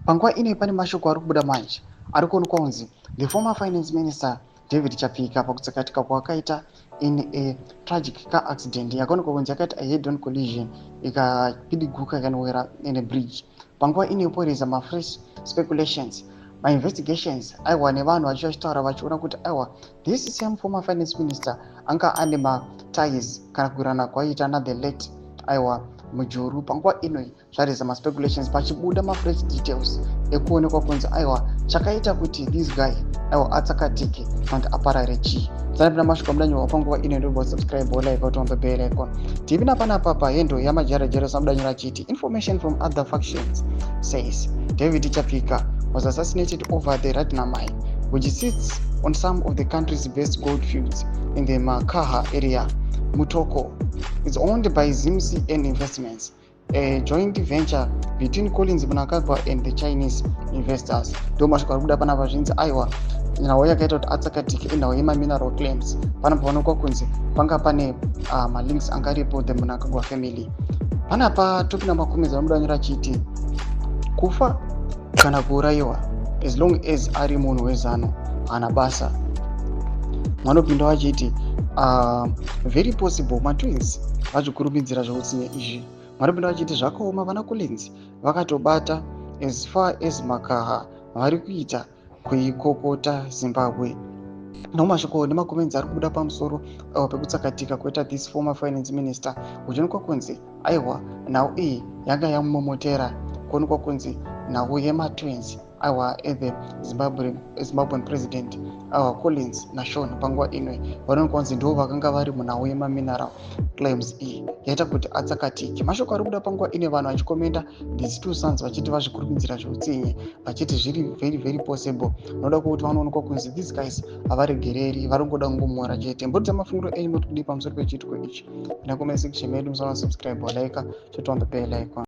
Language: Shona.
Panguva ine pane mashoko ari kubuda manje ari kuonekwa kunzi the former finance minister David Chapfika pakutsakatika kwakaita in a tragic car accident yakaonekwa kunzi yakaita a head on collision ikapidiguka ikanowera in a bridge. Panguva ine poresa mafresh speculations investigations aiwa nevanhu vachitaura vachiona kuti aiwa this same former finance minister anga ane maties kana kuirana kwaita na the late aiwa mujuru. Panguva inoi zvareza maspeculations pachibuda mafresh details ekuonekwa kunzi aiwa chakaita kuti this guy aiwa atsakatike and aparare chii. Zanapinda mashoko mudanyorwa panguva ino ndobo subscribe or like utombe bell icon. TV napana hendo yamajarajara samudanyora chiti information from other factions says David Chapfika was assassinated over the Radna mine, which sits on some of the country's best gold fields in the Makaha area. Mutoko is owned by ZVAITWA Investments, a joint venture between Mnangagwa and the Chinese investors. Domashko arikuda pana vazhinji aiwa nhau yakaita kuti atsakatike inhau yemineral claims. Panoonekwa kunzi panga pane malinks angaripo the Mnangagwa family. Panapa topina makomeza anodanyira chiti kufa kana kuurayiwa as long as ari munhu wezano ana basa. Mwanopinda wachiti very possible matwins vachikurumidzira zvokutsinye izvi. Mwanopinda vachiti zvakaoma vana Collins vakatobata as far as Makaha vari kuita kuikokota Zimbabwe. Nomashoko nemakomenzi ari kubuda pamusoro pekutsakatika kwoita this former finance minister uchionekwa kunzi aiwa nhau iyi yanga yamumomotera kuonekwa kunzi nhau yematwins aiwa the Zimbabwean president Collins naShawn panguva inoi vanoonekwa kunzi ndo vakanga vari munhau yemamineral claims iyi yaita kuti atsakatike. Mashoko ari kubuda panguva ine vanhu vachikomenda these two sons vachiti vazvikurumidzira zveutsinye vachiti zviri very very possible noda kuti vanoonekwa kunzi these guys havaregereri varingoda kungomora chete. Mbori dzamafungiro enyu moti kudii pamusoro pechitiko ichi? Nakomesa section medu musana subscribe or like chotombe bell icon.